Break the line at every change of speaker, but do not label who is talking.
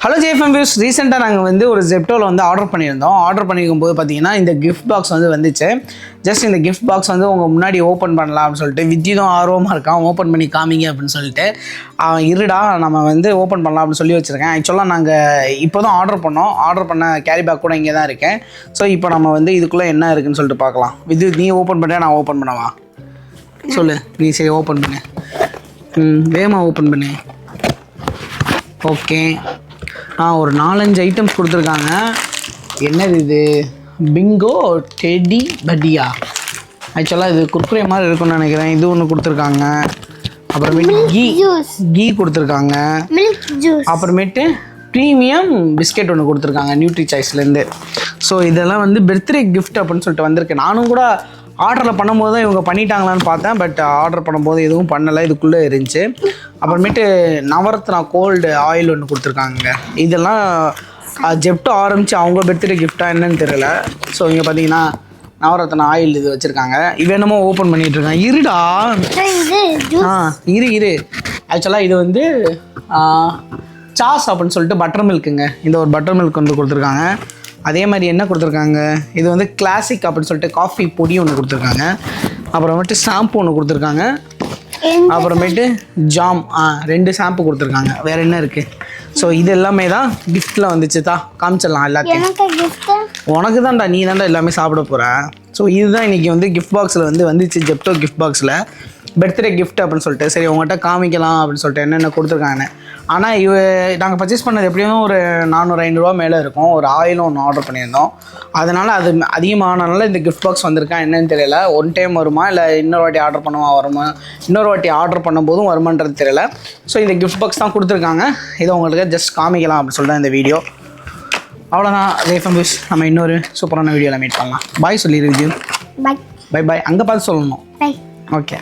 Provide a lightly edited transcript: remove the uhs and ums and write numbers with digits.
Hello JFM views, ரீசெண்டாக நாங்கள் வந்து ஒரு ஜெப்டோவில் வந்து ஆர்டர் பண்ணியிருந்தோம். ஆர்டர் பண்ணியிருக்கும் போது பார்த்தீங்கன்னா இந்த கிஃப்ட் பாக்ஸ் வந்து வந்துச்சு. ஜஸ்ட் இந்த கிஃப்ட் பாக்ஸ் வந்து உங்கள் முன்னாடி ஓப்பன் பண்ணலாம் அப்படின்னு சொல்லிட்டு வித்தியும் ஆர்வமாக இருக்கான், ஓப்பன் பண்ணி காமிங்க அப்படின்னு சொல்லிட்டு. இருடா நம்ம வந்து ஓப்பன் பண்ணலாம் அப்படின்னு சொல்லி வச்சுருக்கேன். ஆக்சுவலாக நாங்கள் இப்போ தான் ஆர்டர் பண்ணோம். ஆர்டர் பண்ண கேரி பேக் கூட இங்கே தான் இருக்கேன். ஸோ இப்போ நம்ம வந்து இதுக்குள்ளே என்ன இருக்குதுன்னு சொல்லிட்டு பார்க்கலாம். நீ ஓப்பன் பண்ணுறியா நான் ஓப்பன் பண்ணவா? சொல்லு நீ. சரி ஓப்பன் பண்ணு. வேகமாக ஓப்பன் பண்ணு. ஓகே. ஒரு 4-5 ஐட்டம்ஸ் கொடுத்துருக்காங்க. என்னது இது? பிங்கோ டெடி பட்டியா. ஆக்சுவலாக இது குர்குரே மாதிரி இருக்குன்னு நினைக்கிறேன். இது ஒன்று கொடுத்துருக்காங்க. அப்புறமேட்டு கீ கொடுத்துருக்காங்க. அப்புறமேட்டு ப்ரீமியம் பிஸ்கெட் ஒன்று கொடுத்துருக்காங்க நியூட்ரி சாய்ஸ்லேருந்து. ஸோ இதெல்லாம் வந்து பர்த்டே கிஃப்ட் அப்படின்னு சொல்லிட்டு வந்திருக்கு. நானும் கூட ஆர்டரில் பண்ணும்போது தான் இவங்க பண்ணிட்டாங்களான்னு பார்த்தேன். பட் ஆர்டர் பண்ணும்போது எதுவும் பண்ணலை, இதுக்குள்ளே இருந்துச்சு. அப்புறமேட்டு நவரத்னா கோல்டு ஆயில் ஒன்று கொடுத்துருக்காங்க. இதெல்லாம் ஜெப்டோ ஆரம்பித்து அவங்க பர்த்டே கிஃப்டாக என்னன்னு தெரியல. ஸோ இங்கே பார்த்தீங்கன்னா நவரத்னா ஆயில் இது வச்சுருக்காங்க. இது என்னமோ ஓப்பன் பண்ணிகிட்டு இருக்காங்க. இருடா. இரு. ஆக்சுவலாக இது வந்து சாஸ் அப்படின்னு சொல்லிட்டு பட்டர் மில்க்குங்க. இந்த ஒரு பட்டர் மில்க் வந்து கொடுத்துருக்காங்க. அதே மாதிரி என்ன கொடுத்துருக்காங்க, இது வந்து கிளாசிக் அப்படின்னு சொல்லிட்டு காஃபி பொடி ஒன்று கொடுத்துருக்காங்க. அப்புறமேட்டு ஷாம்பு ஒன்று கொடுத்துருக்காங்க. அப்புறமேட்டு ஜாம் 2 ஷாம்பு கொடுத்துருக்காங்க. வேறு என்ன இருக்குது? ஸோ இது எல்லாமே தான் கிஃப்ட்டில் வந்துச்சு. காமிச்சிடலாம் எல்லாத்தையும். உனக்கு தான்டா, நீ தான்டா எல்லாமே சாப்பிட போகிற. ஸோ இதுதான் இன்றைக்கி வந்து கிஃப்ட் பாக்ஸில் வந்துச்சு. ஜெப்டோ கிஃப்ட் பாக்ஸில் பர்த்டே கிஃப்ட் அப்படின்னு சொல்லிட்டு சரி உங்கள்கிட்ட காமிக்கலாம் அப்படின்னு சொல்லிட்டு என்னென்ன கொடுத்துருக்காங்க. ஆனால் நாங்கள் பர்ச்சேஸ் பண்ணது எப்படியும் ஒரு 400-500 ரூபா மேலே இருக்கும். ஒரு ஆயிலும் ஒன்று ஆர்டர் பண்ணியிருந்தோம். அதனால் அது அதிகமானனால இந்த கிஃப்ட் பாக்ஸ் வந்திருக்கா என்னன்னு தெரியல. ஒன் டைம் வருமா இல்லை இன்னொரு வாட்டி இன்னொரு வாட்டி ஆர்டர் பண்ணும்போதும் வருமானது தெரியல. ஸோ இந்த கிஃப்ட் பாக்ஸ் தான் கொடுத்துருக்காங்க. இதை உங்களுக்கு ஜஸ்ட் காமிக்கலாம் அப்படின்னு சொல்லிட்டு இந்த வீடியோ. அவ்வளோதான் ஜேஎஃப்எம் வியூஸ். நம்ம இன்னொரு சூப்பரான வீடியோவில் மீட் பண்ணலாம். பாய் சொல்லிடு விஜய். பை. அங்கே பார்த்து சொல்லணும். ஓகே.